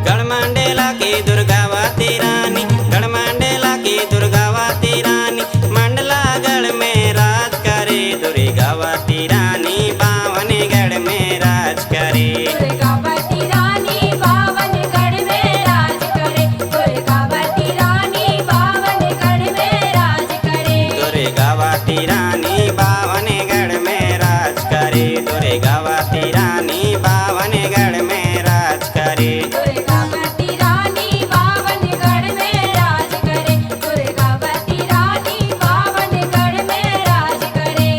गढ़मांडेला की दुर्गावती रानी, गढ़मांडेला की दुर्गावती रानी, मंडलागढ़ में राज करे दुर्गावती रानी, बावनगढ़ में राज करे। दुर्गावती रानी बावनगढ़ में राज करे, दुर्गावती रानी बावनगढ़ में राज करे। दुर्गावती रानी बावनगढ़ में राज करे, दुर्गावती रानी बावनगढ़ में राज करे। दुर्गावती रानी बावनगढ़ में राज करे, दुर्गावती रानी बावनगढ़ में राज करे।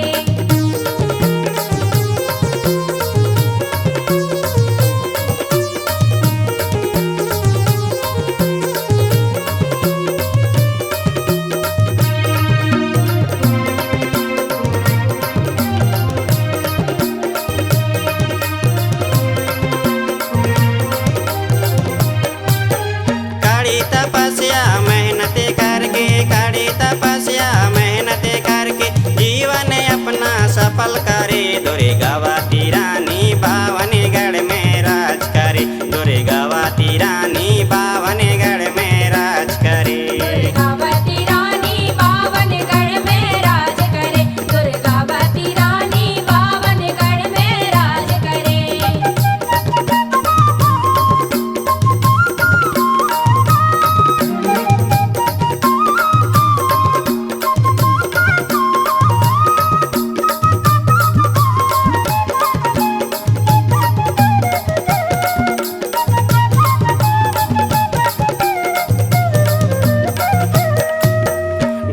कड़ी तपस्या मेहनत करके, कड़ी तपस्या मेहनत करके जीवन अपना सफल करे, दुर्गावती रानी बावनगढ़ में राज करे, दुर्गावती रानी बावनगढ़ में राज करे। दुर्गावती रानी बावनगढ़ में राज करे, दुर्गावती रानी बावनगढ़ में राज करे।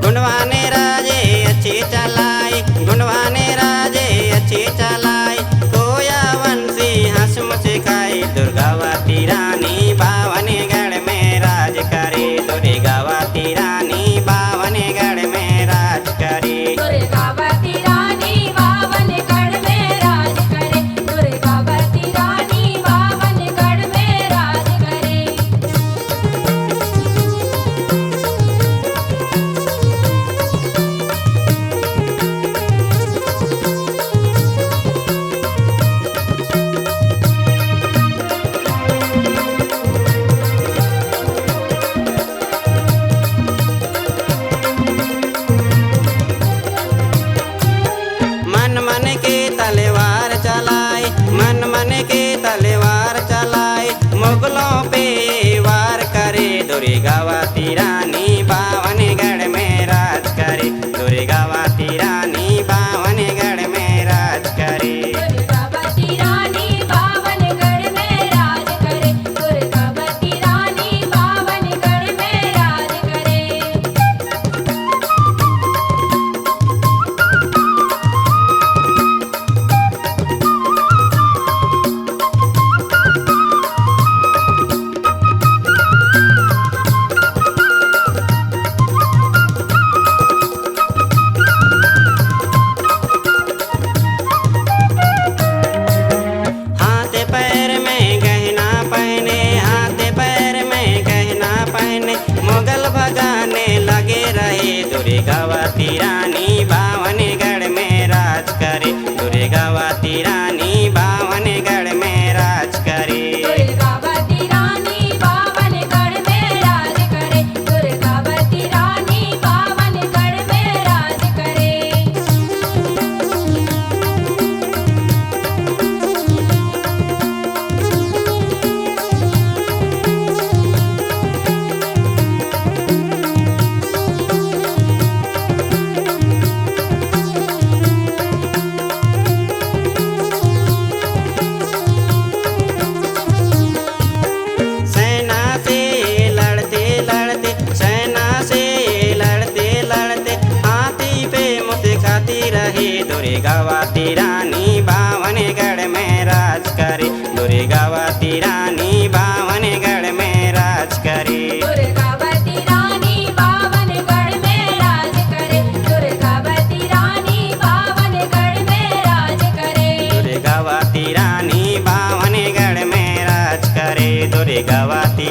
गुणवाने राजे अच्छी चलाई, गुणवाने राजे अच्छी चलाई, कोया वंशी हंसमुख खाई, दुर्गावती रानी बावनगढ़ में राज करे, दुर्गावती रानी बावनगढ़ में राज करे। दुर्गावती रानी बावनगढ़ में राज करे, दुर्गावती रानी बावनगढ़ में राज करे। मन मन के तलवार चलाई, मन मन के तलवार चलाई, मुगलों पे वार करे, दुर्गावती रानी बावनगढ़ में राज करे, दुर्गावती रानी बावनगढ़ में राज करे। दुर्गावती रानी बावनगढ़ में राज करे, दुर्गावती रानी बावनगढ़ में राज करे। हाथ पैर में गहना पहने, हाथ पैर में गहना पहने, मुगल भगाने लगे रहे, दुर्गावती रानी बावनगढ़ में राज करे, दुर्गावती रानी बावनगढ़ में राज करे। दुर्गावती रानी बावनगढ़ में राज करे, दुर्गावती रानी बावनगढ़ में राज करे। सेना से लड़ते लड़ते, सेना से लड़ते लड़ते, हाथी पे मुत खाती रही, दुर्गावती रानी बावनगढ़ में राज करे, दुर्गावती रानी बावनगढ़ में राज करे। दुर्गावती रानी बावनगढ़ में राज करे, दुर्गावती रानी बावनगढ़ में राज करे। दुर्गावती रानी बावनगढ़ में दुर्गावती